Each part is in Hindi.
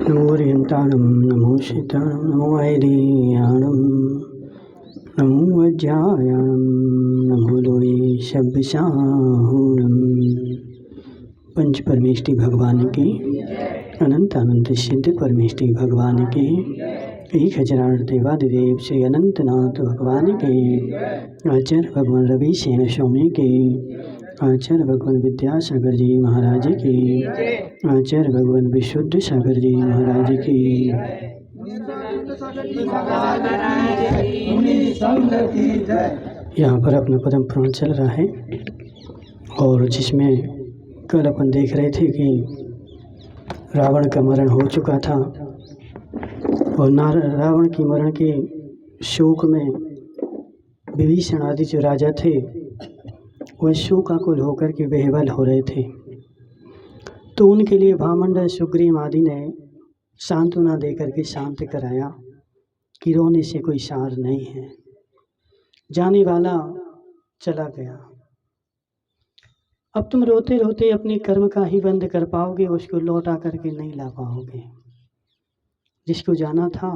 नमो ओरियंताणं नमो शीताणं नमो ऐरियाणं नमो वज्रायाणं नमो लोई शब्दशाहूणं। पंच परमेष्टि भगवान की अनंत अनंत सिद्ध परमेष्टि भगवान की 1000 देवादिदेव श्री अनंतनाथ भगवान के आचार्य भगवान रवि सेन स्वामी के आचार्य भगवान विद्यासागर जी महाराज की आचार्य भगवान विशुद्ध सागर जी महाराज की यहाँ पर अपना पद्म पुराण चल रहा है और जिसमें कल अपन देख रहे थे कि रावण का मरण हो चुका था और रावण की मरण के शोक में विभीषण आदि जो राजा थे वह शोकाकुल होकर के बेहवल हो रहे थे। तो उनके लिए भामंडल सुग्रीव आदि ने सांत्वना देकर के शांत कराया कि रोने से कोई सार नहीं है, जाने वाला चला गया। अब तुम रोते रोते अपने कर्म का ही बंद कर पाओगे, उसको लौटा करके नहीं ला पाओगे। जिसको जाना था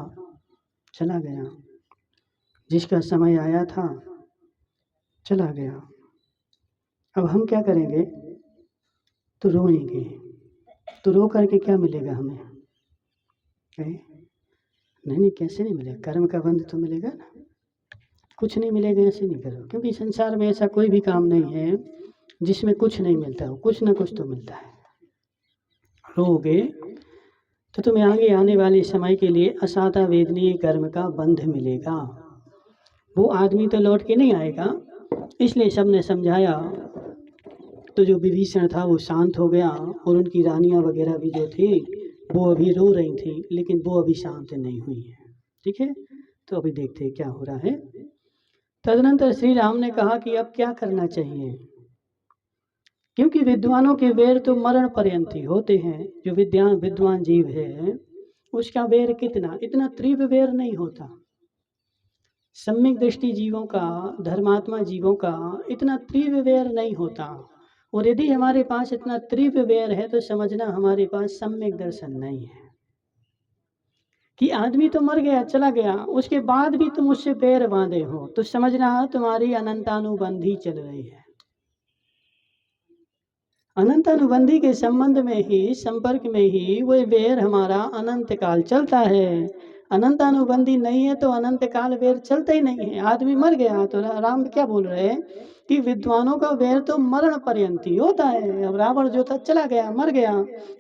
चला गया, जिसका समय आया था चला गया। अब हम क्या करेंगे? तो रोएंगे। तो रो करके क्या मिलेगा हमें? नहीं, कैसे नहीं मिलेगा? कर्म का बंध तो मिलेगा ना, कुछ नहीं मिलेगा। ऐसे नहीं करो, क्योंकि संसार में ऐसा कोई भी काम नहीं है जिसमें कुछ नहीं मिलता हो, कुछ ना कुछ तो मिलता है। रोगे तो तुम्हें आगे आने वाले समय के लिए असाता वेदनीय कर्म का बंध मिलेगा। वो आदमी तो लौट के नहीं आएगा, इसलिए सबने समझाया। तो जो विभीषण था वो शांत हो गया और उनकी रानियां वगैरह भी जो थी वो अभी रो रही थी, लेकिन वो अभी शांत नहीं हुई है। ठीक है, तो अभी देखते हैं क्या हो रहा है। तदनंतर श्री राम ने कहा कि अब क्या करना चाहिए, क्योंकि विद्वानों के वेर तो मरण पर्यंत ही होते हैं। जो विद्वान जीव है उसका वेर इतना तीव्र वेर नहीं होता। सम्यक दृष्टि जीवों का, धर्मात्मा जीवों का इतना तीव्र वेर नहीं होता। और यदि हमारे पास इतना तीव्र वेर है तो समझना हमारे पास सम्यक दर्शन नहीं है। कि आदमी तो मर गया, चला गया, उसके बाद भी तुम उससे पैर बांधे हो तो समझना तुम्हारी अनंतानुबंधी चल रही है। अनंतानुबंधी के संबंध में ही, संपर्क में ही वह वेर हमारा अनंत काल चलता है। अनंतानुबंधी नहीं है तो अनंत काल वेर चलता ही नहीं है। आदमी मर गया तो राम क्या बोल रहे हैं कि विद्वानों का वेर तो मरण पर्यंत ही होता है। अब रावण जो था चला गया, मर गया,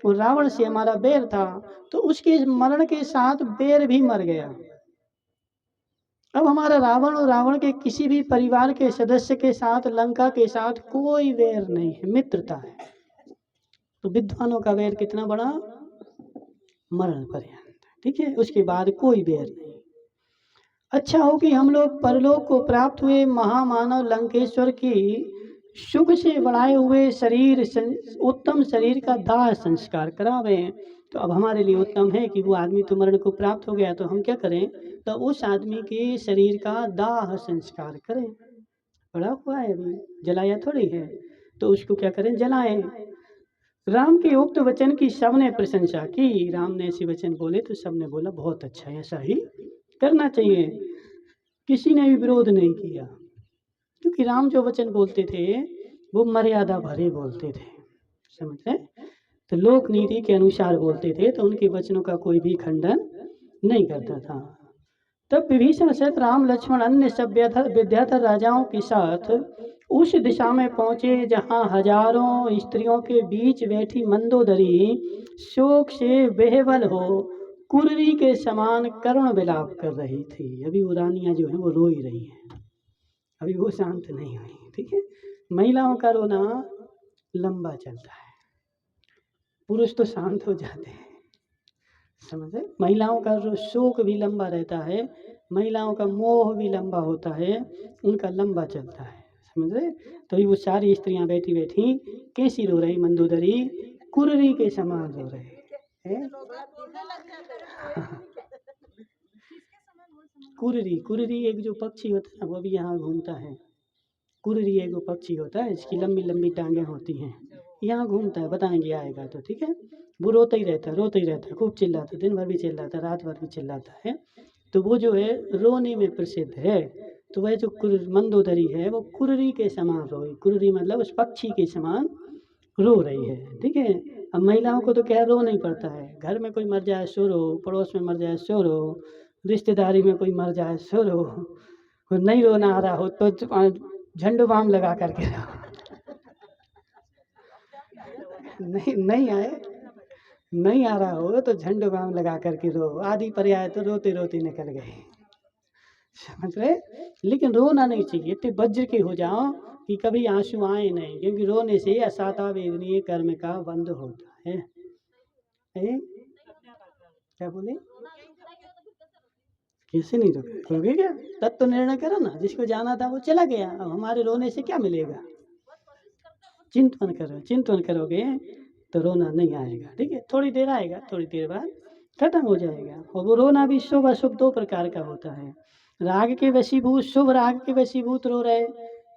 और रावण से हमारा बैर था तो उसके मरण के साथ बैर भी मर गया। अब हमारा रावण और रावण के किसी भी परिवार के सदस्य के साथ, लंका के साथ कोई वैर नहीं है, मित्रता है। तो विद्वानों का वैर कितना बड़ा? मरण पर्यंत। ठीक है, उसके बाद कोई वैर नहीं। अच्छा हो कि हम लोग परलोक को प्राप्त हुए महामानव लंकेश्वर की शुभ से बढ़ाए हुए शरीर, उत्तम शरीर का दाह संस्कार करावे। तो अब हमारे लिए उत्तम है कि वो आदमी तो मरण को प्राप्त हो गया, तो हम क्या करें? तो उस आदमी के शरीर का दाह संस्कार करें। पड़ा हुआ है, अभी जलाया थोड़ी है, तो उसको क्या करें? जलाएं। राम के उक्त वचन की सबने प्रशंसा की। राम ने ऐसे वचन बोले तो सबने बोला बहुत अच्छा है, ऐसा ही करना चाहिए। किसी ने भी विरोध नहीं किया, क्योंकि राम जो वचन बोलते थे वो मर्यादा भरे बोलते थे, समझ रहे? तो लोक नीति के अनुसार बोलते थे, तो उनके वचनों का कोई भी खंडन नहीं करता था। तब विभीषण सहित राम, लक्ष्मण, अन्य सब विद्याधर राजाओं के साथ उस दिशा में पहुंचे जहां हजारों स्त्रियों के बीच बैठी मंदोदरी शोक से बेहवल हो कुर्री के समान करुण विलाप कर रही थी। अभी वो रानियां जो हैं वो रो ही रही हैं, अभी वो शांत नहीं हुई। ठीक है, महिलाओं का रोना लंबा चलता है, पुरुष तो शांत हो जाते हैं, समझे? महिलाओं का शोक भी लंबा रहता है, महिलाओं का मोह भी लंबा होता है, उनका लंबा चलता है, समझ रहे? तो वो सारी स्त्रियां बैठी बैठी कैसी रो रही? मंदोदरी कुर्री के समान रो रहे हैं। कुर्री एक जो पक्षी होता है ना, वो भी यहाँ घूमता है। कुर्री एक पक्षी होता है, इसकी लंबी लंबी टांगें होती हैं, यहाँ घूमता है, बताएंगे आएगा तो। ठीक है, वो रोता ही रहता है, रोता ही रहता है, खूब चिल्लाता है, दिन भर भी चिल्लाता है, रात भर भी चिल्लाता है। तो वो जो है रोने में प्रसिद्ध है। तो वह जो मंदोदरी है वो कुर्री के समान रोई, कुर्री मतलब उस पक्षी के समान रो रही है। ठीक है। अब महिलाओं को तो क्या रो नहीं पड़ता है, घर में कोई मर जाए सो रो, पड़ोस में मर जाए सो रो, रिश्तेदारी में कोई मर जाए सो रो, और नहीं रोना आ रहा हो तो झंडू बाम लगा करके नहीं नहीं आए, नहीं आ रहा हो तो झंडू बाम लगा करके रो, आधी पर्याय तो रोते रोते निकल गए। समझ रहे। लेकिन रोना नहीं चाहिए, इतने वज्र के हो जाओ कि कभी आंसू आए नहीं, क्योंकि रोने से असाता वेदनीय कर्म का बंद होता है। क्या बोले, कैसे नहीं रोके क्या? तब तो निर्णय करो ना, जिसको जाना था वो चला गया, अब हमारे रोने से क्या मिलेगा? चिंतन करो, चिंतन करोगे तो रोना नहीं आएगा। ठीक है, थोड़ी देर आएगा, थोड़ी देर बाद खत्म हो जाएगा। और वो रोना भी शुभ अशुभ दो प्रकार का होता है। राग के वशीभूत, शुभ राग के वशीभूत रो रहे,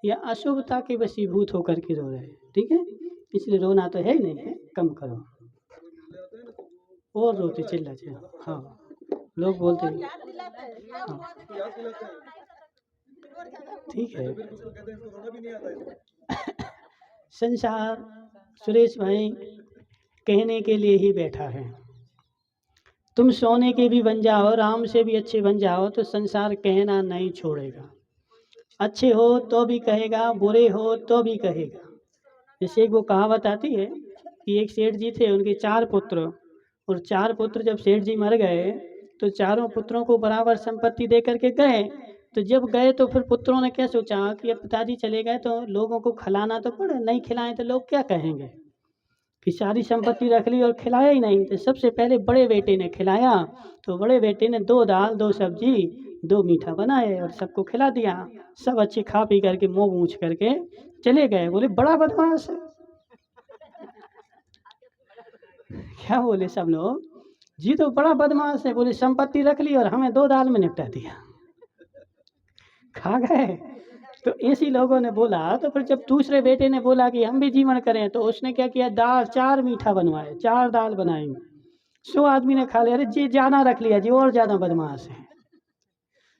या अशुभता के वशीभूत होकर के रो रहे। ठीक है, इसलिए रोना तो है ही नहीं है, कम करो। और रोते चिल्ला चिल्ला, हाँ लोग बोलते हैं हाँ। ठीक है। संसार सुरेश भाई कहने के लिए ही बैठा है। तुम सोने के भी बन जाओ, राम से भी अच्छे बन जाओ, तो संसार कहना नहीं छोड़ेगा। अच्छे हो तो भी कहेगा, बुरे हो तो भी कहेगा। जैसे एक वो कहावत आती है कि एक सेठ जी थे, उनके 4 पुत्र, और 4 पुत्र जब सेठ जी मर गए तो चारों पुत्रों को बराबर संपत्ति दे करके गए। तो जब गए तो फिर पुत्रों ने क्या सोचा कि अब पिताजी चले गए तो लोगों को खिलाना तो पड़े, नहीं खिलाएं तो लोग क्या कहेंगे, कि सारी संपत्ति रख ली और खिलाया ही नहीं। तो सबसे पहले बड़े बेटे ने खिलाया, तो बड़े बेटे ने 2 दाल 2 सब्जी 2 मीठा बनाए और सबको खिला दिया। सब अच्छे खा पी करके मुँह मूछ करके चले गए। बोले बड़ा बदमाश है। क्या बोले सब लोग, जी तो बड़ा बदमाश है। बोले संपत्ति रख ली और हमें 2 दाल में निपटा दिया, खा गए। तो ऐसी लोगों ने बोला। तो फिर जब दूसरे बेटे ने बोला कि हम भी जीवन करें, तो उसने क्या किया, दाल 4 मीठा बनवाए, 4 दाल बनाई, 100 आदमी ने खा लिया। अरे जी ज़्यादा रख लिया जी, और ज़्यादा बदमाश है।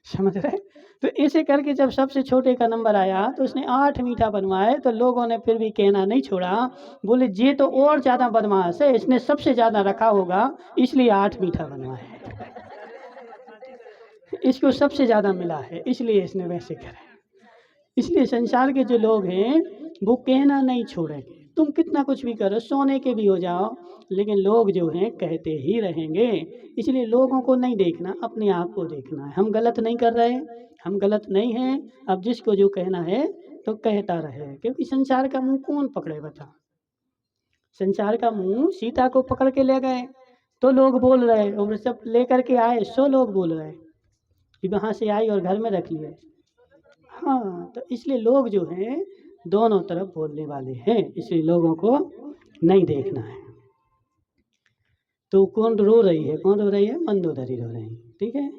समझ रहे। तो ऐसे करके जब सबसे छोटे का नंबर आया तो उसने 8 मीठा बनवाए। तो लोगों ने फिर भी कहना नहीं छोड़ा, बोले ये तो और ज़्यादा बदमाश है, इसने सबसे ज़्यादा रखा होगा इसलिए 8 मीठा बनवाए, इसको सबसे ज़्यादा मिला है इसलिए इसने वैसे करे। इसलिए संसार के जो लोग हैं वो कहना नहीं छोड़ेंगे। तुम कितना कुछ भी करो, सोने के भी हो जाओ, लेकिन लोग जो हैं कहते ही रहेंगे। इसलिए लोगों को नहीं देखना, अपने आप को देखना है। हम गलत नहीं कर रहे, हम गलत नहीं हैं। अब जिसको जो कहना है तो कहता रहे, क्योंकि संसार का मुंह कौन पकड़े बता। संसार का मुंह सीता को पकड़ के ले गए तो लोग बोल रहे, और सब लेकर के आए सो लोग बोल रहे कि वहाँ से आई और घर में रख लिए। हाँ, तो इसलिए लोग जो हैं दोनों तरफ बोलने वाले हैं, इसलिए लोगों को नहीं देखना है। तो कौन रो रही है, कौन रो रही है, मंदोदरी रो रही है। ठीक है।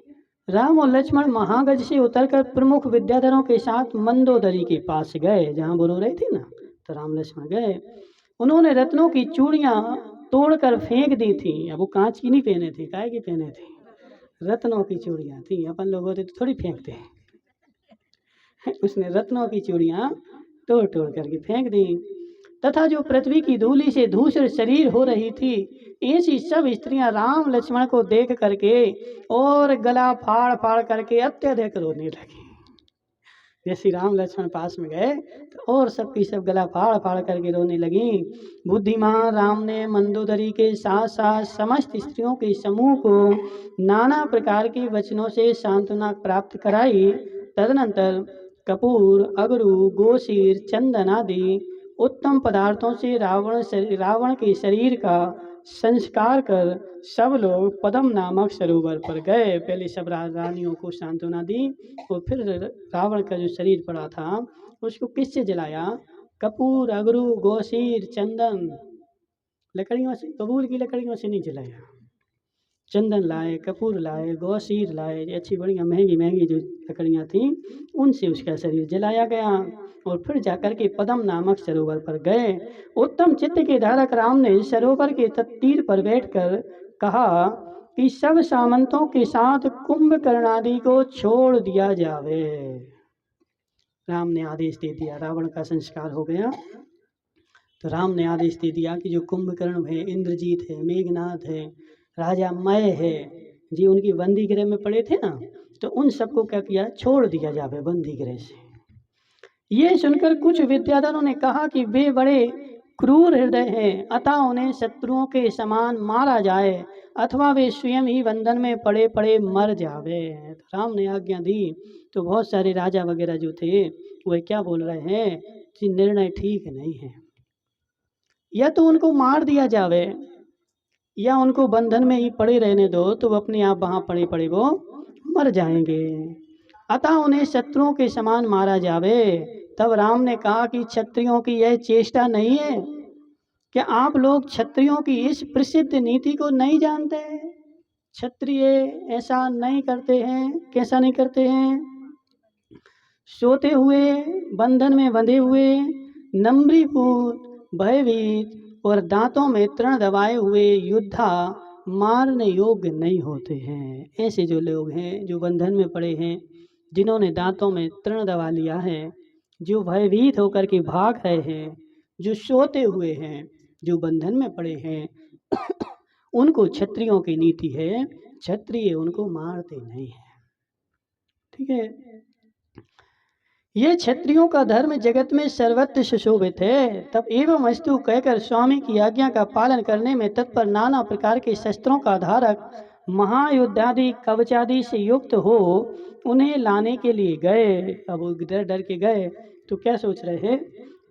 राम और लक्ष्मण महागज से उतरकर प्रमुख विद्याधरों के साथ मंदोदरी के पास गए, जहाँ वो रो रही थी ना। तो राम लक्ष्मण गए, उन्होंने रत्नों की चूड़ियाँ तोड़कर फेंक दी थी। अब वो कांच की नहीं पहने थे, काय की पहने थे, रत्नों की चूड़ियाँ थी। अपन लोग होते तो थोड़ी फेंकते हैं। उसने रत्नों की चूड़ियाँ तोड़ तोड़ करके फेंक दी, तथा जो पृथ्वी की धूलि से धूसर शरीर हो रही थी, ऐसी सब स्त्रियां राम लक्ष्मण को देख करके और गला फाड़ फाड़ करके अत्यधिक रोने लगी। जैसे राम लक्ष्मण पास में गए तो और सबकी सब गला फाड़ फाड़ करके रोने लगी। बुद्धिमान राम ने मंदोदरी के साथ साथ समस्त स्त्रियों के समूह को नाना प्रकार के वचनों से सांत्वना प्राप्त कराई। तदनंतर कपूर, अगरू, गोशीर, चंदन आदि उत्तम पदार्थों से रावण के शरीर का संस्कार कर सब लोग पद्म नामक सरोवर पर गए। पहले सब रानियों को सांत्वना दी और फिर रावण का जो शरीर पड़ा था उसको किससे जलाया, कपूर, अगरू, गोशीर, चंदन लकड़ियों से, बबूल की लकड़ियों से नहीं जलाया, चंदन लाए, कपूर लाए, गौसीर लाए, अच्छी बढ़िया महंगी महंगी जो लकड़ियाँ थीं उनसे उसका शरीर जलाया गया और फिर जाकर के पद्म नामक सरोवर पर गए। उत्तम चित्त के धारक राम ने सरोवर के तीर पर बैठकर कहा कि सब सामंतों के साथ कुंभकर्ण आदि को छोड़ दिया जावे। राम ने आदेश दे दिया, रावण का संस्कार हो गया तो राम ने आदेश दे दिया कि जो कुंभकर्ण है, इंद्रजीत है, मेघनाथ है, राजा मय है, जी उनकी बंदी गृह में पड़े थे ना, तो उन सबको क्या किया, छोड़ दिया जावे बंदी गृह से। ये सुनकर कुछ विद्याधरों ने कहा कि वे बड़े क्रूर हृदय हैं, अतः उन्हें शत्रुओं के समान मारा जाए अथवा वे स्वयं ही बंधन में पड़े पड़े मर जावे। तो राम ने आज्ञा दी तो बहुत सारे राजा वगैरह जो थे वे क्या बोल रहे हैं कि निर्णय ठीक नहीं है, या तो उनको मार दिया जावे या उनको बंधन में ही पड़े रहने दो, तो वो अपने आप वहाँ पड़े पड़े वो मर जाएंगे, अतः उन्हें शत्रुओं के समान मारा जावे। तब राम ने कहा कि क्षत्रियों की यह चेष्टा नहीं है, क्या आप लोग क्षत्रियों की इस प्रसिद्ध नीति को नहीं जानते हैं? क्षत्रिय ऐसा नहीं करते हैं। कैसा नहीं करते हैं? सोते हुए, बंधन में बंधे हुए, नम्रीभूत, भयभीत और दांतों में तृण दबाए हुए योद्धा मारने योग्य नहीं होते हैं। ऐसे जो लोग हैं जो बंधन में पड़े हैं, जिन्होंने दांतों में तृण दबा लिया है, जो भयभीत होकर के भाग रहे हैं, जो सोते हुए हैं, जो बंधन में पड़े हैं उनको क्षत्रियों की नीति है, क्षत्रिय उनको मारते नहीं है। ठीक है, ये क्षत्रियों का धर्म जगत में सर्वत्र सुशोभित है। तब एवं अस्तु कहकर स्वामी की आज्ञा का पालन करने में तत्पर नाना प्रकार के शस्त्रों का धारक महायुद्धादि कवचादि से युक्त हो उन्हें लाने के लिए गए। अब वो डर डर के गए तो क्या सोच रहे हैं?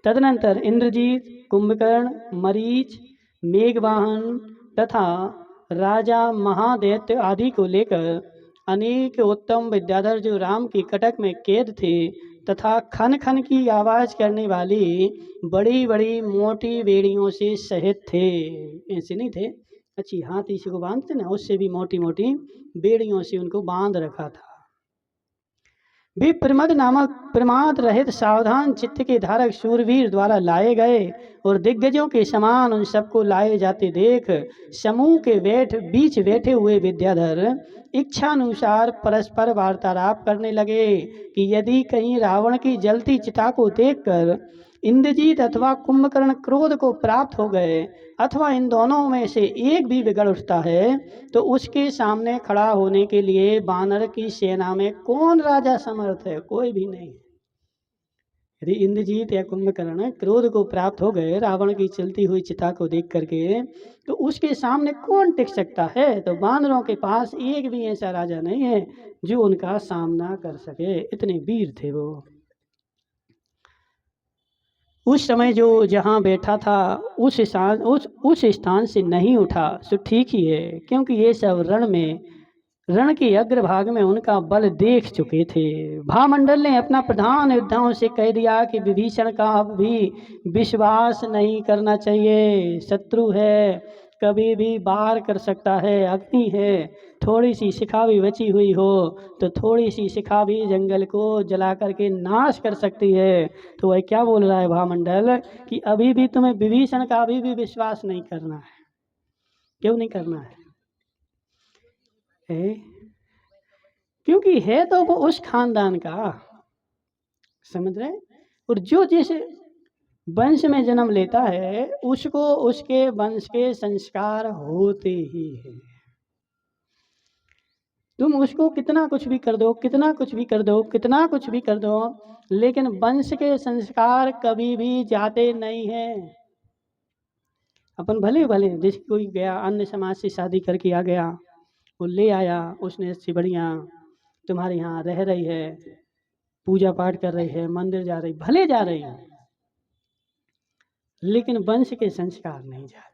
तदनंतर इंद्रजीत, कुंभकर्ण, मरीच, मेघवाहन तथा राजा महादैत्य आदि को लेकर अनेक उत्तम विद्याधर जो राम की कटक में कैद थे तथा खन खन की आवाज करने वाली बड़ी बड़ी मोटी बेड़ियों से सहित थे। ऐसे नहीं थे अच्छी हाथी से को बांधते ना, उससे भी मोटी मोटी बेड़ियों से उनको बांध रखा था। वे प्रमद नामक प्रमाद रहित सावधान चित्त के धारक शूरवीर द्वारा लाए गए और दिग्गजों के समान उन सबको लाए जाते देख समूह के बीच बैठे हुए विद्याधर इच्छानुसार परस्पर वार्तालाप करने लगे कि यदि कहीं रावण की जलती चिता को देखकर इंद्रजीत अथवा कुंभकर्ण क्रोध को प्राप्त हो गए अथवा इन दोनों में से एक भी बिगड़ उठता है तो उसके सामने खड़ा होने के लिए वानर की सेना में कौन राजा समर्थ है? कोई भी नहीं। यदि इंद्रजीत या कुंभकर्ण क्रोध को प्राप्त हो गए रावण की चलती हुई चिता को देख करके, तो उसके सामने कौन टिक सकता है? तो वानरों के पास एक भी ऐसा राजा नहीं है जो उनका सामना कर सके, इतने वीर थे वो। उस समय जो जहाँ बैठा था उस स्थान से नहीं उठा, सो ठीक ही है, क्योंकि ये सब रण के अग्रभाग में उनका बल देख चुके थे। भामंडल ने अपना प्रधान योद्धाओं से कह दिया कि विभीषण का अब भी विश्वास नहीं करना चाहिए, शत्रु है, कभी भी वार कर सकता है, अग्नि है, थोड़ी सी शिखा भी बची हुई हो तो थोड़ी सी शिखा भी जंगल को जला करके नाश कर सकती है। तो वह क्या बोल रहा है भामंडल कि अभी भी तुम्हें विभीषण का अभी भी विश्वास नहीं करना है। क्यों नहीं करना है? क्योंकि है तो वो उस खानदान का, समझ रहे? और जो जिस वंश में जन्म लेता है उसको उसके वंश के संस्कार होते ही हैं। तुम उसको कितना कुछ भी कर दो, कितना कुछ भी कर दो, कितना कुछ भी कर दो, लेकिन वंश के संस्कार कभी भी जाते नहीं हैं। अपन भले भले जैसे कोई गया अन्य समाज से शादी करके आ गया, वो ले आया, उसने अच्छी बढ़िया तुम्हारे यहाँ रह रही है, पूजा पाठ कर रही है, मंदिर जा रही, भले जा रही है, लेकिन वंश के संस्कार नहीं जाते।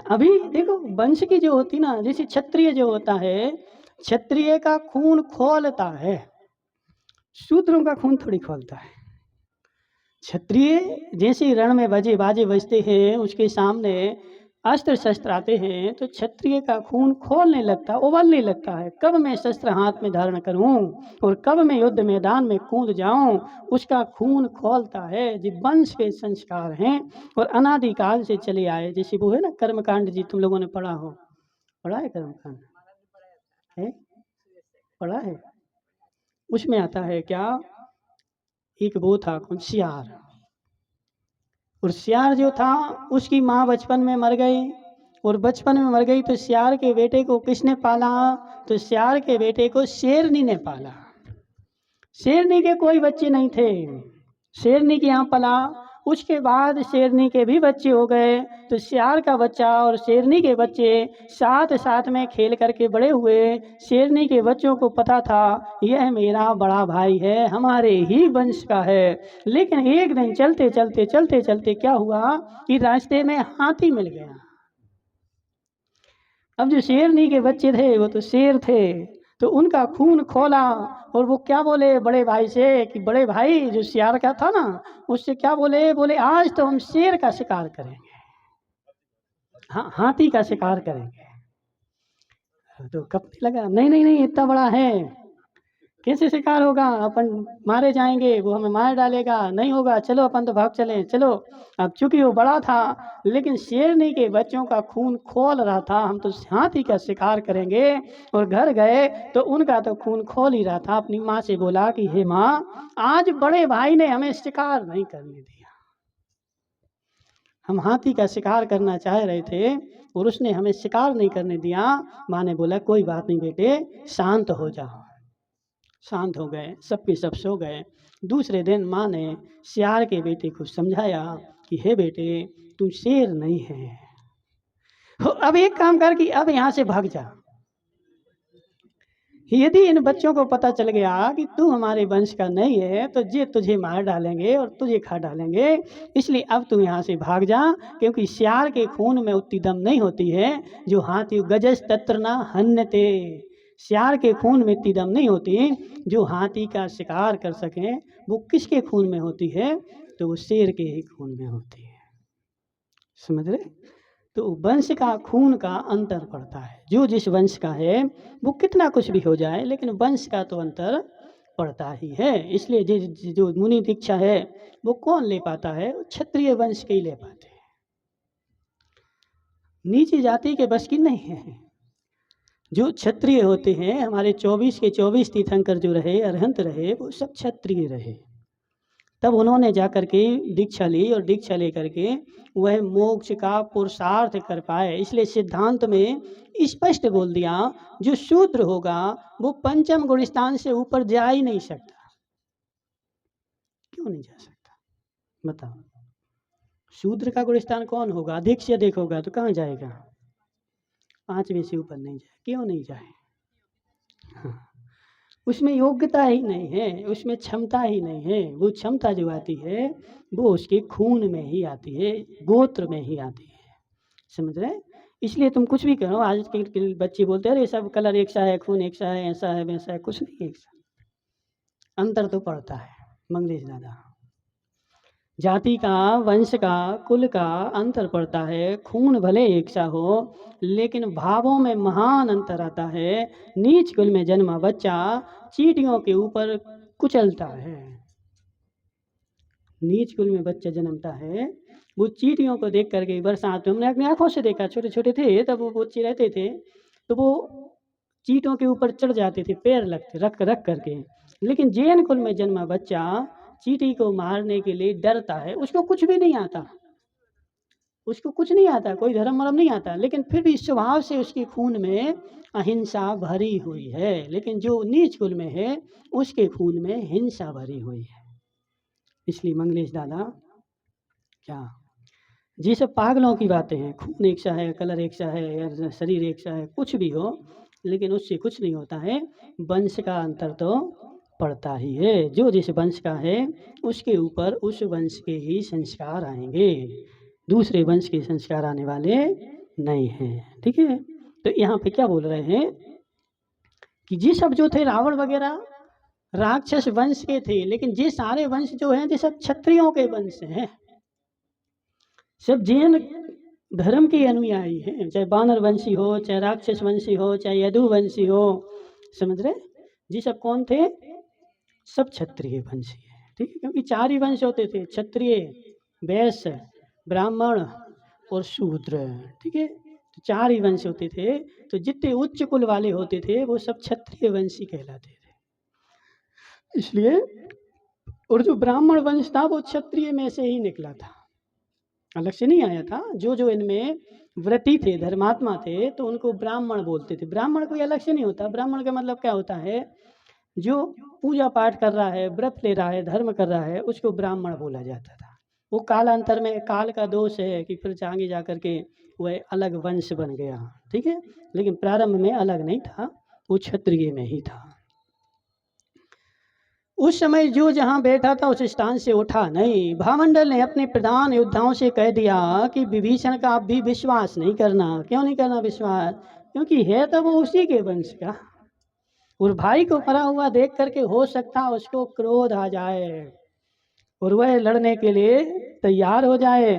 अभी देखो वंश की जो होती ना, जैसे क्षत्रिय जो होता है, क्षत्रिय का खून खोलता है, शूद्रों का खून थोड़ी खोलता है। क्षत्रिय जैसे रण में बाजे बजते हैं उसके सामने अस्त्र शस्त्र आते हैं तो क्षत्रिय का खून खोलने लगता, उबलने लगता है। कब मैं शस्त्र हाथ में धारण करूं और कब मैं युद्ध मैदान में कूद जाऊं, उसका खून खोलता है। जो वंश के संस्कार हैं और अनादिकाल से चले आए। जैसे वो है ना कर्मकांड, जी तुम लोगों ने पढ़ा हो, पढ़ा है कर्मकांड है, पढ़ा है। उसमें आता है क्या, एक वो था कौन, सियार। और सियार जो था उसकी माँ बचपन में मर गई, और बचपन में मर गई तो सियार के बेटे को किसने पाला, तो सियार के बेटे को शेरनी ने पाला। शेरनी के कोई बच्चे नहीं थे, शेरनी के यहाँ पला। उसके बाद शेरनी के भी बच्चे हो गए, तो सियार का बच्चा और शेरनी के बच्चे साथ साथ में खेल करके बड़े हुए। शेरनी के बच्चों को पता था यह मेरा बड़ा भाई है, हमारे ही वंश का है। लेकिन एक दिन चलते चलते चलते चलते क्या हुआ कि रास्ते में हाथी मिल गया। अब जो शेरनी के बच्चे थे वो तो शेर थे, तो उनका खून खोला और वो क्या बोले बड़े भाई से कि बड़े भाई, जो सियार का था ना, उससे क्या बोले, बोले आज तो हम शेर का शिकार करेंगे, हाँ हाथी का शिकार करेंगे। तो कपने लगा, नहीं नहीं नहीं, इतना बड़ा है कैसे शिकार होगा, अपन मारे जाएंगे, वो हमें मार डालेगा, नहीं होगा, चलो अपन तो भाग चले, चलो। अब चूंकि वो बड़ा था, लेकिन शेरनी के बच्चों का खून खोल रहा था, हम तो हाथी का शिकार करेंगे। और घर गए तो उनका तो खून खोल ही रहा था। अपनी माँ से बोला कि हे माँ, आज बड़े भाई ने हमें शिकार नहीं करने दिया, हम हाथी का शिकार करना चाह रहे थे और उसने हमें शिकार नहीं करने दिया। माँ ने बोला कोई बात नहीं बेटे, शांत हो जाओ। शांत हो गए, सबके सब सो गए। दूसरे दिन माँ ने सियार के बेटे को समझाया कि हे बेटे, तू शेर नहीं है, अब एक काम कर कि अब यहाँ से भाग जा। यदि इन बच्चों को पता चल गया कि तू हमारे वंश का नहीं है तो ये तुझे मार डालेंगे और तुझे खा डालेंगे, इसलिए अब तू यहाँ से भाग जा। क्योंकि सियार के खून में उतनी दम नहीं होती है जो हाथी, गजस तत्र न हन्यते, सियार के खून में इतनी दम नहीं होती जो हाथी का शिकार कर सके। वो किसके खून में होती है, तो वो शेर के ही खून में होती है। समझ रहे, तो वंश का खून का अंतर पड़ता है। जो जिस वंश का है वो कितना कुछ भी हो जाए, लेकिन वंश का तो अंतर पड़ता ही है। इसलिए जो मुनि दीक्षा है वो कौन ले पाता है, क्षत्रिय वंश के ही ले पाते हैं, नीची जाति के बस की नहीं है। जो क्षत्रिय होते हैं, हमारे 24 के 24 तीर्थंकर जो रहे, अरहंत रहे, वो सब क्षत्रिय रहे। तब उन्होंने जाकर के दीक्षा ली और दीक्षा लेकर के वह मोक्ष का पुरुषार्थ कर पाए। इसलिए सिद्धांत में स्पष्ट बोल दिया, जो शूद्र होगा वो पंचम गुण स्थान से ऊपर जा ही नहीं सकता। क्यों नहीं जा सकता बताओ, शूद्र का गुण स्थान कौन होगा, अधिक से अधिक होगा तो कहाँ जाएगा, 5वें से ऊपर नहीं जाए, क्यों नहीं जाए, हाँ। उसमें योग्यता ही नहीं है, उसमें क्षमता ही नहीं है। वो क्षमता जो आती है वो उसके खून में ही आती है, गोत्र में ही आती है। समझ रहे, इसलिए तुम कुछ भी करो, आज के बच्चे बोलते हैं अरे सब कलर एक सा है, खून एक सा है, ऐसा है वैसा है, कुछ नहीं एक सा, अंतर तो पड़ता है मंगलेश दादा। जाति का, वंश का, कुल का अंतर पड़ता है। खून भले एक सा हो लेकिन भावों में महान अंतर आता है। नीच कुल में जन्मा बच्चा चींटियों के ऊपर कुचलता है। नीच कुल में बच्चा जन्मता है, वो चींटियों को देख करके, बरसात में हमने अपनी आंखों से देखा, छोटे छोटे थे तब वो बच्चे रहते थे तो वो चींटियों के ऊपर चढ़ जाते थे, पैर लगते रख रख करके। लेकिन जैन कुल में जन्मा बच्चा चींटी को मारने के लिए डरता है, उसको कुछ भी नहीं आता, उसको कुछ नहीं आता, कोई धर्म मरम नहीं आता, लेकिन फिर भी स्वभाव से उसके खून में अहिंसा भरी हुई है। लेकिन जो नीच कुल में है उसके खून में हिंसा भरी हुई है। इसलिए मंगलेश दादा क्या, जी सब पागलों की बातें हैं, खून एक सा है, कलर एक सा है, या शरीर एक सा है, कुछ भी हो, लेकिन उससे कुछ नहीं होता है। वंश का अंतर तो पड़ता ही है। जो जिस वंश का है उसके ऊपर उस वंश के ही संस्कार आएंगे, दूसरे वंश के संस्कार आने वाले नहीं हैं। ठीक है, तो यहाँ पे क्या बोल रहे हैं कि ये सब जो थे रावण वगैरह राक्षस वंश के थे, लेकिन ये सारे वंश जो हैं ये सब क्षत्रियों के वंश हैं। सब जैन धर्म के अनुयायी हैं, चाहे बानर वंशी हो, चाहे राक्षस वंशी हो, चाहे यदुवंशी हो, समझ रहे जी। सब कौन थे? सब क्षत्रिय वंशी है, ठीक है। क्योंकि 4 ही वंश होते थे, क्षत्रिय, वैश्य, ब्राह्मण और शूद्र, ठीक है। तो 4 ही वंश होते थे। तो जितने उच्च कुल वाले होते थे वो सब क्षत्रिय वंशी कहलाते थे। इसलिए और जो ब्राह्मण वंश था वो क्षत्रिय में से ही निकला था, अलग से नहीं आया था। जो जो इनमें व्रती थे, धर्मात्मा थे, तो उनको ब्राह्मण बोलते थे। ब्राह्मण कोई अलग से नहीं होता। ब्राह्मण का मतलब क्या होता है? जो पूजा पाठ कर रहा है, व्रत ले रहा है, धर्म कर रहा है, उसको ब्राह्मण बोला जाता था। वो कालांतर में काल का दोष है कि फिर आगे जा कर के वह अलग वंश बन गया, ठीक है। लेकिन प्रारंभ में अलग नहीं था, वो क्षत्रिय में ही था। उस समय जो जहाँ बैठा था उस स्थान से उठा नहीं। भामंडल ने अपने प्रधान योद्धाओं से कह दिया कि विभीषण का आप भी विश्वास नहीं करना। क्यों नहीं करना विश्वास? क्योंकि है तो वो उसी के वंश का, और भाई को मरा हुआ देख करके हो सकता उसको क्रोध आ जाए और वह लड़ने के लिए तैयार हो जाए।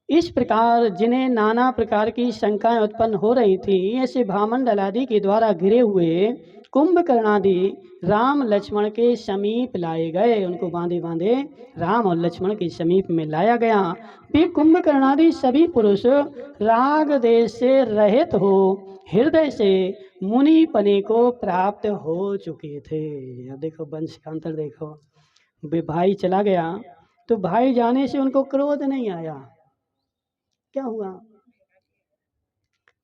इस प्रकार जिन्हें नाना प्रकार की शंकाएं उत्पन्न हो रही थी, ऐसे भामंडल आदि के द्वारा घिरे हुए कुंभकर्ण आदि राम लक्ष्मण के समीप लाए गए। उनको बांधे बांधे राम और लक्ष्मण के समीप में लाया गया। वे कुंभकर्ण आदि सभी पुरुष राग देश से रहित हो हृदय से मुनि पने को प्राप्त हो चुके थे। अब देखो वंश का अंतर देखो। वे भाई चला गया तो भाई जाने से उनको क्रोध नहीं आया, क्या हुआ?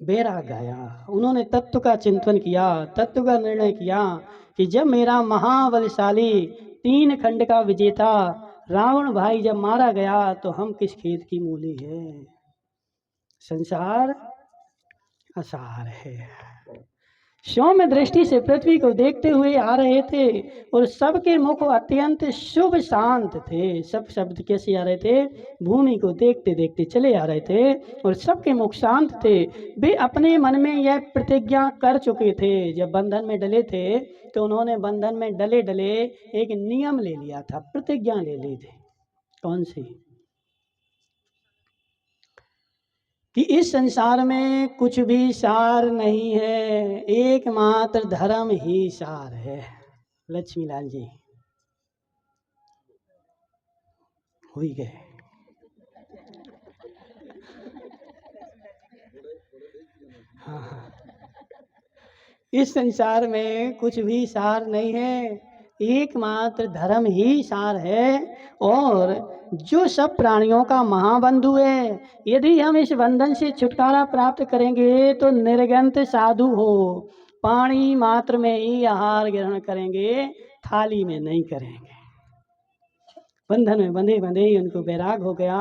बैराग आया। उन्होंने तत्व का चिंतन किया, तत्व का निर्णय किया कि जब मेरा महाबलशाली 3 खंड का विजेता रावण भाई जब मारा गया तो हम किस खेत की मूली है? संसार असार है। सौम्य दृष्टि से पृथ्वी को देखते हुए आ रहे थे और सबके मुख अत्यंत शुभ शांत थे। सब शब्द कैसे आ रहे थे? भूमि को देखते देखते चले आ रहे थे और सबके मुख शांत थे। वे अपने मन में यह प्रतिज्ञा कर चुके थे। जब बंधन में डले थे तो उन्होंने बंधन में डले डले एक नियम ले लिया था, प्रतिज्ञा ले ली थी। कौन सी? कि इस संसार में कुछ भी सार नहीं है, एकमात्र धर्म ही सार है। लक्ष्मीलाल जी हो ही गए। हाँ, इस संसार में कुछ भी सार नहीं है, एकमात्र धर्म ही सार है। और जो सब प्राणियों का महाबंधु है, यदि हम इस बंधन से छुटकारा प्राप्त करेंगे तो निर्गंत साधु हो, पानी मात्र में ही आहार ग्रहण करेंगे, थाली में नहीं करेंगे। बंधन में बंधे बंधे ही उनको वैराग हो गया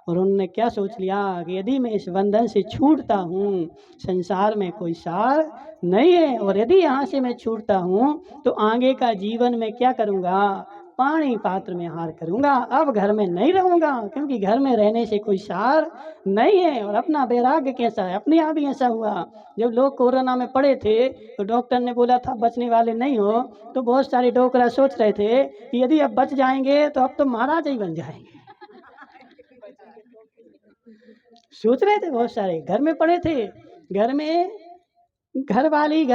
और उन्होंने क्या सोच लिया कि यदि मैं इस बंधन से छूटता हूँ, संसार में कोई सार नहीं है, और यदि यहाँ से मैं छूटता हूँ तो आगे का जीवन में क्या करूँगा? पानी पात्र में आहार करूँगा। अब घर में नहीं रहूँगा क्योंकि घर में रहने से कोई सार नहीं है। और अपना वैराग्य कैसा है? अपने आप ही ऐसा हुआ। जब लोग कोरोना में पड़े थे तो डॉक्टर ने बोला था बचने वाले नहीं हो, तो बहुत सारे डोकरा सोच रहे थे कि यदि अब बच जाएंगे तो अब तो महाराज ही बन जाएंगे। सोच रहे थे, बहुत सारे घर में पड़े थे। घर में घर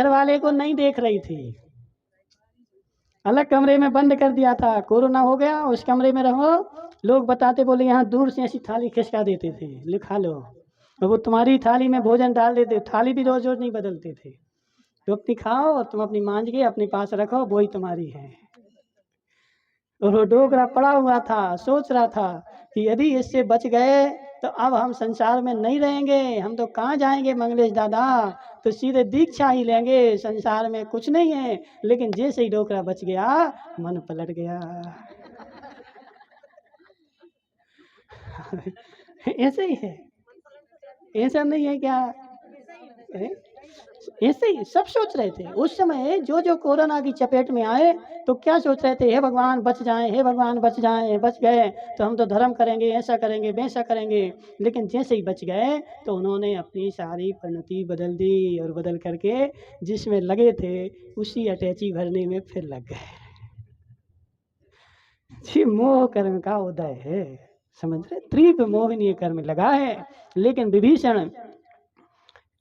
वाले को नहीं देख रही थी, अलग कमरे में बंद कर दिया था। कोरोना हो गया, उस कमरे में रहो। लोग बताते बोले यहाँ दूर से ऐसी थाली खिसका देते थे, लिखा लो, और वो तुम्हारी थाली में भोजन डाल देते। थाली भी रोज रोज नहीं बदलते थे। तो अपनी खाओ और तुम अपनी मांझ के अपने पास रखो, वही तुम्हारी है। और वो डोकरा पड़ा हुआ था, सोच रहा था कि यदि इससे बच गए तो अब हम संसार में नहीं रहेंगे, हम तो कहाँ जाएंगे मंगलेश दादा, तो सीधे दीक्षा ही लेंगे, संसार में कुछ नहीं है। लेकिन जैसे ही डोकरा बच गया, मन पलट गया। ऐसे ही है, ऐसा नहीं है क्या? ऐसे ही सब सोच रहे थे उस समय। जो जो कोरोना की चपेट में आए तो क्या सोच रहे थे? हे भगवान बच जाएं, हे भगवान बच जाएं, बच गए तो हम तो धर्म करेंगे, ऐसा करेंगे, वैसा करेंगे। लेकिन जैसे ही बच गए तो उन्होंने अपनी सारी परिणति बदल दी और बदल करके जिसमें लगे थे उसी अटैची भरने में फिर लग गए। जी मोह कर्म का उदय है। समझ रहे, त्रिप मोहिनी कर्म लगा है। लेकिन विभीषण,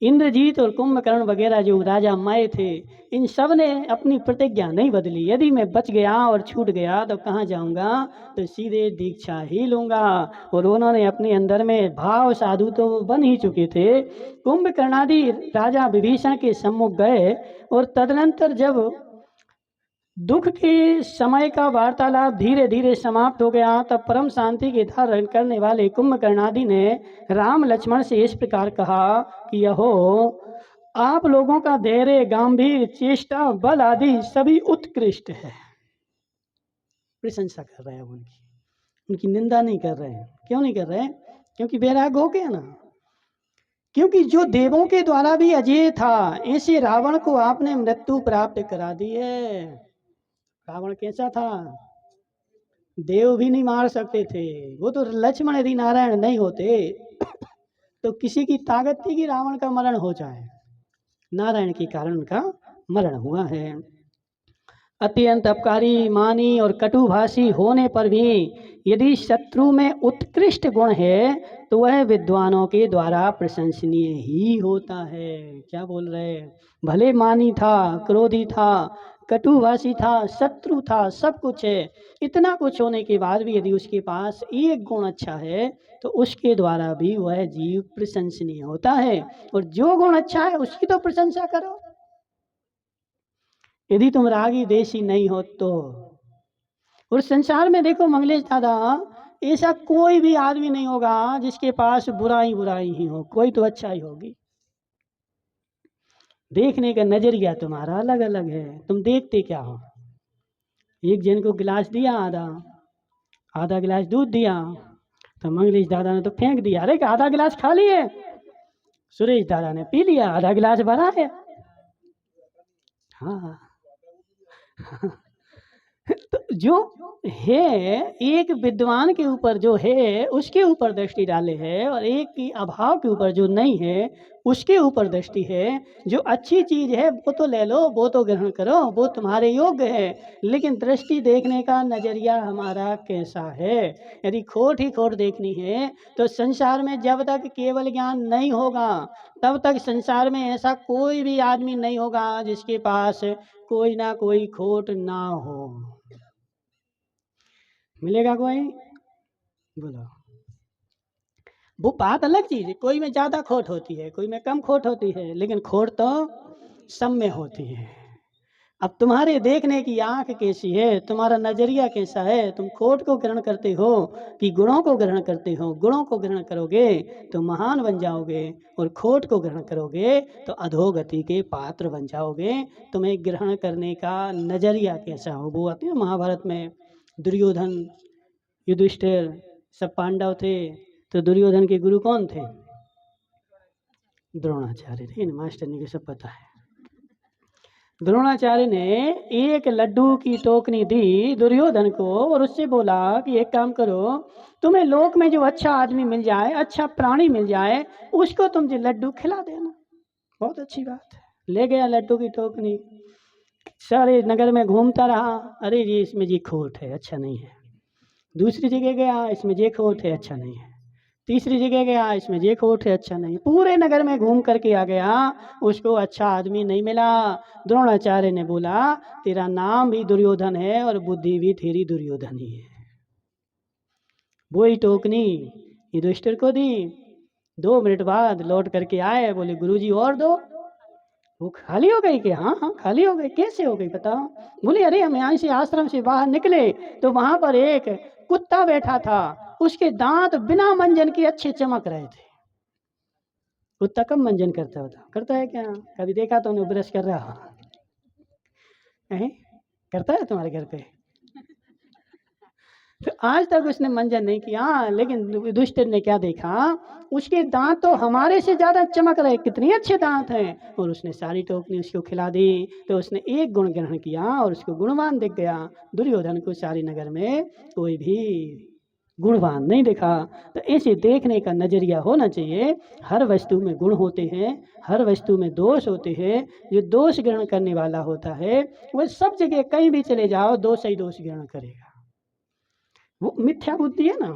इंद्रजीत और कुंभकर्ण वगैरह जो राजा माए थे, इन सब ने अपनी प्रतिज्ञा नहीं बदली। यदि मैं बच गया और छूट गया तो कहाँ जाऊंगा, तो सीधे दीक्षा ही लूंगा। और उन्होंने अपने अंदर में भाव साधु तो बन ही चुके थे। कुंभकर्णादि राजा विभीषण के सम्मुख गए और तदनंतर जब दुख के समय का वार्तालाप धीरे धीरे समाप्त हो गया, तब परम शांति के धारण करने वाले कुंभकर्णादि ने राम लक्ष्मण से इस प्रकार कहा कि यहो, आप लोगों का धैर्य, गांभीर्य, चेष्टा, बल आदि सभी उत्कृष्ट है। प्रशंसा कर रहे हैं उनकी निंदा नहीं कर रहे हैं। क्यों नहीं कर रहे हैं? क्योंकि वैराग हो गया ना। क्योंकि जो देवों के द्वारा भी अजेय था, ऐसे रावण को आपने मृत्यु प्राप्त करा दी है। रावण कैसा था? देव भी नहीं मार सकते थे वो तो। लक्ष्मण यदि नारायण नहीं होते तो किसी की ताकत थी कि रावण का मरण हो जाए? नारायण के कारण उनका मरण हुआ है। अत्यंत अपकारी, मानी और कटुभाषी होने पर भी यदि शत्रु में उत्कृष्ट गुण है तो वह विद्वानों के द्वारा प्रशंसनीय ही होता है। क्या बोल रहे हैं? भले मानी था, क्रोधी था, कटुभाषी था, शत्रु था, सब कुछ है, इतना कुछ होने के बाद भी यदि उसके पास एक गुण अच्छा है तो उसके द्वारा भी वह जीव प्रशंसनीय होता है। और जो गुण अच्छा है उसकी तो प्रशंसा करो। यदि तुम रागी देशी नहीं हो तो। और संसार में देखो मंगलेश दादा, ऐसा कोई भी आदमी नहीं होगा जिसके पास बुराई बुराई ही हो, कोई तो अच्छा ही होगी। देखने का नजरिया तुम्हारा अलग अलग है। तुम देखते क्या हो? एक जन को गिलास दिया, आधा गिलास दूध दिया, तो मंगलेश दादा ने तो फेंक दिया, अरे आधा गिलास खा लिए। सुरेश दादा ने पी लिया, आधा गिलास भरा है। हाँ तो जो है एक विद्वान के ऊपर जो है उसके ऊपर दृष्टि डाले है, और एक की अभाव के ऊपर जो नहीं है उसके ऊपर दृष्टि है। जो अच्छी चीज है वो तो ले लो, वो तो ग्रहण करो, वो तुम्हारे योग्य है। लेकिन दृष्टि देखने का नजरिया हमारा कैसा है? यदि खोट ही खोट देखनी है तो संसार में जब तक केवल ज्ञान नहीं होगा तब तक संसार में ऐसा कोई भी आदमी नहीं होगा जिसके पास कोई ना कोई खोट ना हो। मिलेगा कोई? बोलो। वो बात अलग चीज है, कोई में ज्यादा खोट होती है, कोई में कम खोट होती है, लेकिन खोट तो सब में होती है। अब तुम्हारे देखने की आंख कैसी है, तुम्हारा नजरिया कैसा है, तुम खोट को ग्रहण करते हो कि गुणों को ग्रहण करते हो? गुणों को ग्रहण करोगे तो महान बन जाओगे, और खोट को ग्रहण करोगे तो अधोगति के पात्र बन जाओगे। तुम्हें ग्रहण करने का नजरिया कैसा हो? वो आते हैं महाभारत में, दुर्योधन, युधिष्ठिर, सब पांडव थे, तो दुर्योधन के गुरु कौन थे? द्रोणाचार्य थे। मास्टर ने सब पता है। द्रोणाचार्य ने एक लड्डू की टोकनी दी दुर्योधन को और उससे बोला कि एक काम करो, तुम्हें लोक में जो अच्छा आदमी मिल जाए, अच्छा प्राणी मिल जाए, उसको तुम जो लड्डू खिला देना। बहुत अच्छी बात है। ले गया लड्डू की टोकनी, सारे नगर में घूमता रहा, अरे जी इसमें जी खोट है, अच्छा नहीं है। दूसरी जगह गया, इसमें ये खोट है, अच्छा नहीं है। तीसरी जगह गया, इसमें ये खोट है, अच्छा नहीं। पूरे नगर में घूम करके आ गया, उसको अच्छा आदमी नहीं मिला। द्रोणाचार्य ने बोला तेरा नाम भी दुर्योधन है और बुद्धि भी तेरी दुर्योधन ही है। वही टोकनी युधिष्ठिर को दी। 2 मिनट बाद लौट करके आए, बोले गुरुजी और दो। वो खाली हो गई? कि हाँ हाँ खाली हो गई। कैसे हो गई बताओ? बोले अरे हम यहाँ से आश्रम से बाहर निकले तो वहां पर एक कुत्ता बैठा था, उसके दांत बिना मंजन के अच्छे चमक रहे थे। कुत्ता कब मंजन करता होता? करता है क्या? कभी देखा तो उन्हें ब्रश कर रहा है? करता है तुम्हारे घर पे? तो आज तक उसने मंजन नहीं किया। लेकिन युधिष्ठिर ने क्या देखा, उसके दांत तो हमारे से ज्यादा चमक रहे, कितने अच्छे दांत हैं। और उसने सारी टोकनी उसको खिला दी। तो उसने एक गुण ग्रहण किया और उसको गुणवान दिख गया। दुर्योधन को सारी नगर में कोई भी गुणवान नहीं देखा। तो ऐसे देखने का नजरिया होना चाहिए। हर वस्तु में गुण होते हैं, हर वस्तु में दोष होते हैं। जो दोष ग्रहण करने वाला होता है वह सब जगह कहीं भी चले जाओ दोष ही दोष ग्रहण करेगा। वो मिथ्या बुद्धि है ना,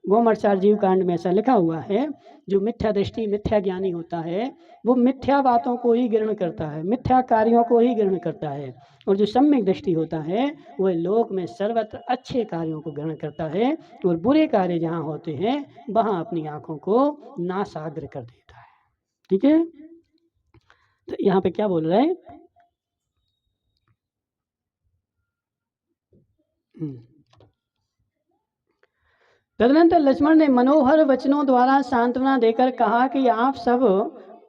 गोमर्चार जीव कांड में ऐसा लिखा हुआ है, जो मिथ्या दृष्टि मिथ्या ज्ञानी होता है वो मिथ्या बातों को ही ग्रहण करता है, मिथ्या कार्यों को ही ग्रहण करता है। और जो सम्यक दृष्टि होता है वह लोक में सर्वत्र अच्छे कार्यों को ग्रहण करता है, और बुरे कार्य जहाँ होते हैं वहाँ अपनी आँखों को नासाग्र कर देता है। ठीक है, तो यहाँ पे क्या बोल रहे हैं? तदनंतर लक्ष्मण ने मनोहर वचनों द्वारा सांत्वना देकर कहा कि आप सब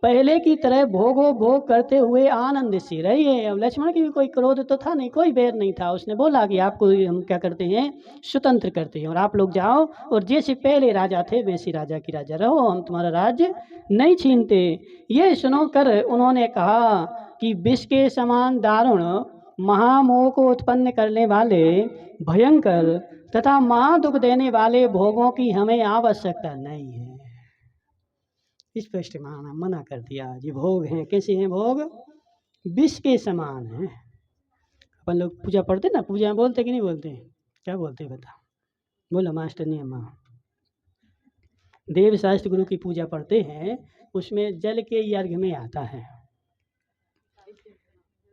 पहले की तरह भोगो भोग करते हुए आनंद से रहिए। अब लक्ष्मण की भी कोई क्रोध तो था नहीं, कोई बैर नहीं था। उसने बोला कि आपको हम क्या करते हैं, स्वतंत्र करते हैं, और आप लोग जाओ और जैसे पहले राजा थे वैसे राजा की राजा रहो, हम तुम्हारा राज्य नहीं छीनते। ये सुनो कर उन्होंने कहा कि विष के समान दारुण महामोह को उत्पन्न करने वाले भयंकर तथा महादुख देने वाले भोगों की हमें आवश्यकता नहीं है। स्पष्ट मना कर दिया। ये भोग हैं, कैसे हैं भोग? विष के समान हैं। अपन लोग पूजा पढ़ते ना, पूजा में बोलते कि नहीं बोलते? क्या बोलते बता, बोलो मास्टर नहीं अम्मा। देव शास्त्र गुरु की पूजा पढ़ते हैं, उसमें जल के अर्घ में आता है,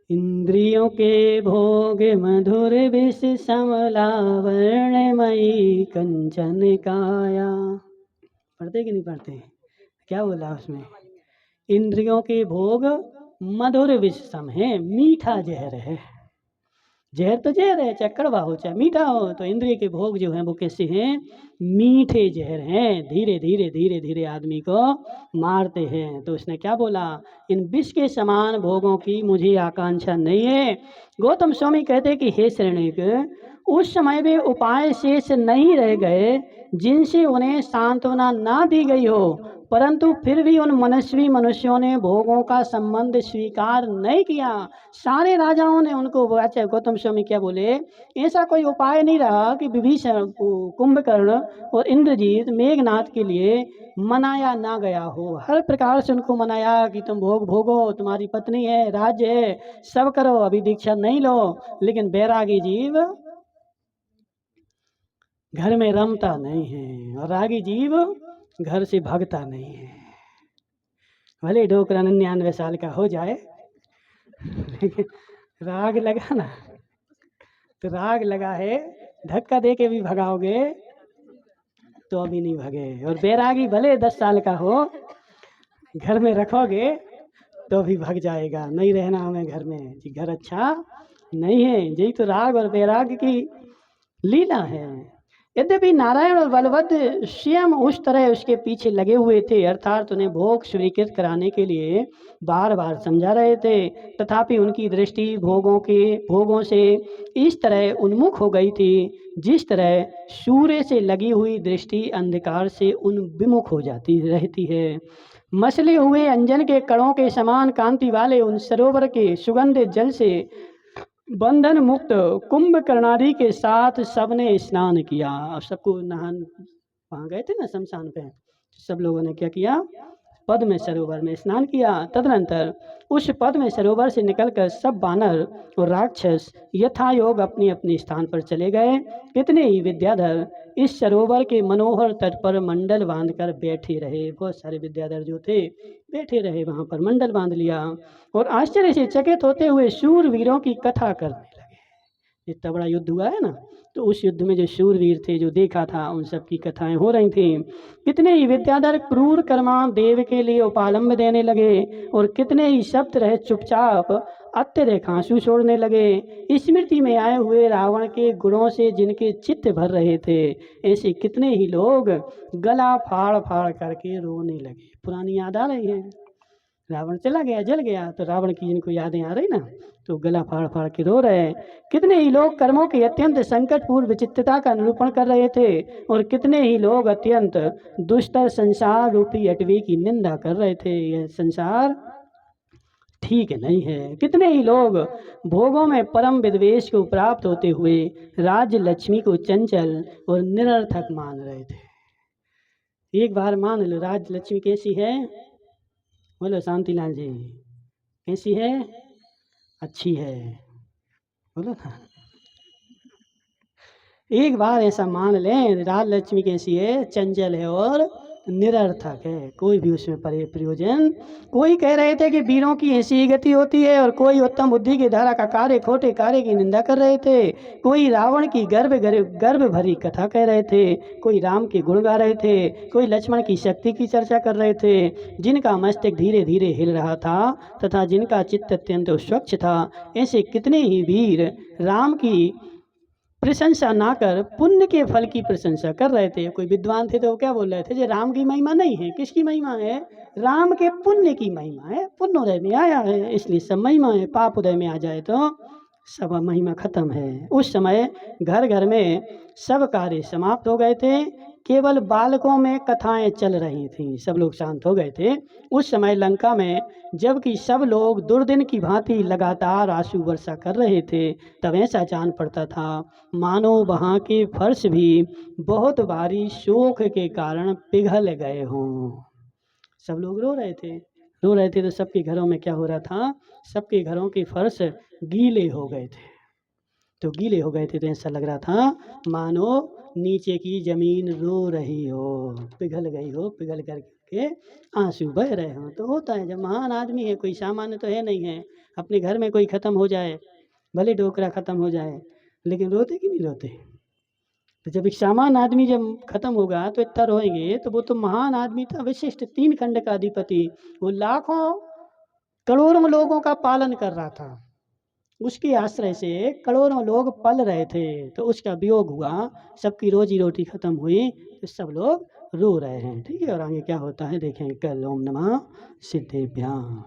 इंद्रियों के भोग मधुर विष समला वर्णमयी कंचन काया। पढ़ते कि नहीं पढ़ते? क्या बोला उसमें? इंद्रियों के भोग मधुर विष सम है, मीठा जहर है। जहर तो जहर है, चाहे कड़वा हो चाहे मीठा हो, तो इंद्रिय के भोग जो हैं वो कैसे हैं? मीठे जहर हैं, धीरे धीरे धीरे धीरे आदमी को मारते हैं। तो उसने क्या बोला? इन विष के समान भोगों की मुझे आकांक्षा नहीं है। गौतम स्वामी कहते कि हे श्रेणिक, उस समय वे उपाय शेष नहीं रह गए जिनसे उन्हें सांत्वना ना दी गई हो, परंतु फिर भी उन मनस्वी मनुष्यों ने भोगों का संबंध स्वीकार नहीं किया। सारे राजाओं ने उनको, अच्छा गौतम स्वामी क्या बोले, ऐसा कोई उपाय नहीं रहा कि विभीषण, कुंभकर्ण और इंद्रजीत, मेघनाथ के लिए मनाया ना गया हो। हर प्रकार से उनको मनाया कि तुम भोग भोगो, तुम्हारी पत्नी है, राज्य है, सब करो, अभी दीक्षा नहीं लो। लेकिन बैरागी जीव घर में रमता नहीं है, और रागी जीव घर से भागता नहीं है। भले डोकरा 99 साल का हो जाए, लेकिन राग लगा ना, तो राग लगा है, धक्का दे के भी भगाओगे तो अभी नहीं भगे। और बैरागी भले 10 साल का हो, घर में रखोगे तो भी भग जाएगा। नहीं रहना हमें घर में, जी घर अच्छा नहीं है। यही तो राग और बैराग की लीला है। यद्यपि नारायण और बलभद्र स्वयं उस तरह उसके पीछे लगे हुए थे, अर्थात उन्हें भोग स्वीकृत कराने के लिए बार बार समझा रहे थे, तथापि उनकी दृष्टि भोगों से इस तरह उन्मुख हो गई थी जिस तरह सूर्य से लगी हुई दृष्टि अंधकार से उन्मुख हो जाती रहती है। मसले हुए अंजन के कणों के समान कांति वाले उन सरोवर के सुगंधित जल से बंधन मुक्त कुंभकर्णादि के साथ सबने स्नान किया। अब सबको नहान, वहाँ गए थे ना शमशान पे, सब लोगों ने क्या किया? पद्म सरोवर में स्नान किया। तदनंतर उस पद्म सरोवर से निकलकर सब बानर और राक्षस यथायोग अपने अपने स्थान पर चले गए। कितने ही विद्याधर इस सरोवर के मनोहर तट पर मंडल बांधकर बैठे रहे। बहुत सारे विद्याधर जो थे बैठे रहे, वहाँ पर मंडल बांध लिया और आश्चर्य से चकित होते हुए शूरवीरों की कथा करने लगे। इतना बड़ा युद्ध हुआ है ना, तो उस युद्ध में जो शूरवीर थे, जो देखा था, उन सब की कथाएं हो रही थी। कितने ही विद्याधर क्रूर कर्मा देव के लिए उपालंब देने लगे, और कितने ही शब्द रहे चुपचाप अत्यधिक आंसू छोड़ने लगे। स्मृति में आए हुए रावण के गुणों से जिनके चित्त भर रहे थे, ऐसे कितने ही लोग गला फाड़ फाड़ करके रोने लगे। पुरानी याद आ रही है, रावण चला गया, जल गया, तो रावण की जिनको यादें आ रही ना, तो गला फाड़ फाड़ के रो रहे हैं। कितने ही लोग कर्मों की अत्यंत संकटपूर्ण विचित्रता का निरूपण कर रहे थे, और कितने ही लोग अत्यंत दुष्टर संसार रूपी अटवी की निंदा कर रहे थे। यह संसार ठीक नहीं है। कितने ही लोग भोगों में परम विद्वेष को प्राप्त होते हुए राज्य लक्ष्मी को चंचल और निरर्थक मान रहे थे। एक बार मान लो, राज्य लक्ष्मी कैसी है? बोलो शांतिलाल जी, कैसी है? अच्छी है, बोलो ना। एक बार ऐसा मान लें, राज लक्ष्मी कैसी है, चंचल है और निरर्थक है, कोई भी उसमें प्रयोजन। कोई कह रहे थे कि वीरों की ऐसी ही गति होती है, और कोई उत्तम बुद्धि की धारा का कार्य खोटे कार्य की निंदा कर रहे थे। कोई रावण की गर्भ भरी कथा कह रहे थे, कोई राम के गुण गा रहे थे, कोई लक्ष्मण की शक्ति की चर्चा कर रहे थे। जिनका मस्तक धीरे धीरे हिल रहा था तथा जिनका चित्त अत्यंत स्वच्छ था, ऐसे कितने ही वीर राम की प्रशंसा ना कर पुण्य के फल की प्रशंसा कर रहे थे। कोई विद्वान थे तो वो क्या बोल रहे थे, जो राम की महिमा नहीं है, किसकी महिमा है, राम के पुण्य की महिमा है, पुण्य उदय में आया है इसलिए सब महिमा है, पाप उदय में आ जाए तो सब महिमा खत्म है। उस समय घर घर में सब कार्य समाप्त हो गए थे, केवल बालकों में कथाएं चल रही थीं, सब लोग शांत हो गए थे। उस समय लंका में जबकि सब लोग दुर्दिन की भांति लगातार आंसू वर्षा कर रहे थे, तब ऐसा जान पड़ता था मानो वहाँ के फर्श भी बहुत भारी शोक के कारण पिघल गए हों। सब लोग रो रहे थे तो सबके घरों में क्या हो रहा था, सबके घरों के फर्श गीले हो गए थे। तो गीले हो गए थे तो ऐसा लग रहा था मानो नीचे की जमीन रो रही हो, पिघल गई हो, पिघल करके आंसू बह रहे हो। तो होता है जब महान आदमी है, कोई सामान्य तो है नहीं है, अपने घर में कोई ख़त्म हो जाए, भले डोकरा ख़त्म हो जाए, लेकिन रोते कि नहीं रोते। तो जब एक सामान्य आदमी जब खत्म होगा तो इतना रोएंगे, तो वो तो महान आदमी था, विशिष्ट 3 खंड का अधिपति, वो लाखों करोड़ों लोगों का पालन कर रहा था, उसके आश्रय से करोड़ों लोग पल रहे थे, तो उसका वियोग हुआ, सबकी रोजी रोटी खत्म हुई, तो सब लोग रो रहे हैं। ठीक है, और आगे क्या होता है देखेंगे कल। ओम नमः सिद्धेभ्याम।